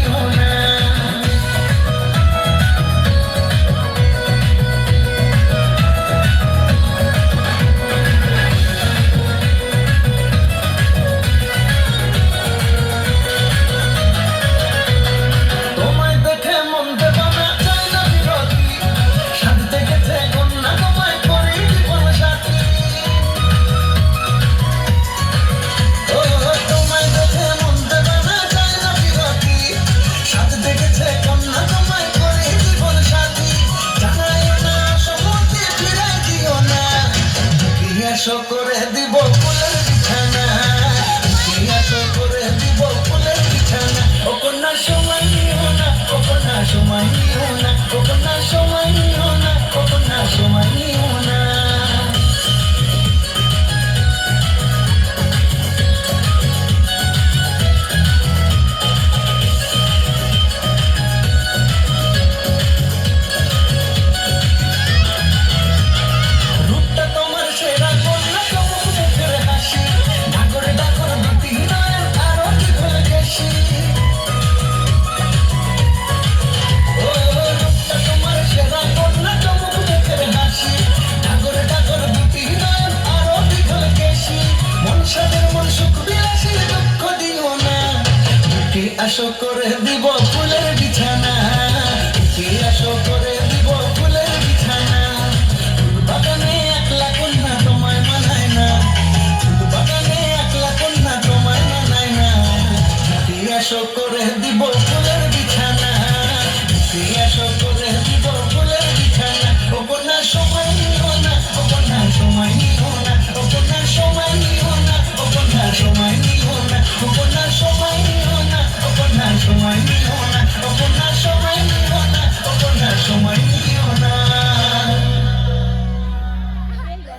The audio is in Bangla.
দিও না। তোমায় দেখে মন দেব না, চাই না বিরতি, সাথে গেছে কন্যা তোমায় করি জীবন সাথী। ও তোমায় দেখে মন দেব না, চাই না বিরতি, সাথে গেছে কন্যা তোমায় করি জীবন সাথী। জানাই না সম্মতি ফিরাই দিও না, ইতিহাসও করে দিব ফুলের বিছানা, ইতিহাসও করে দিব ফুলের বিছানা। ও কন্যা সময় নিও না, ও কন্যা সময় নিও না, ও কন্যা সময় নিও না, ও কন্যা সময় নিও না। রূপটা তোমার সেরা, কন্যা চমক মুখের হাসি, ডাকরে ডাকর দুটি নয়ন আরো কি করে গেছি। ও রূপটা তোমার সেরা, কন্যা চমক মুখের হাসি, ডাকরে ডাকর দুটি নয়ন আরো কি করে গেছি। মন সাদের মন সুখ বিলাসী, দুঃখ দিও না, বুকে আসো করে দিব ফুলের বিছানা।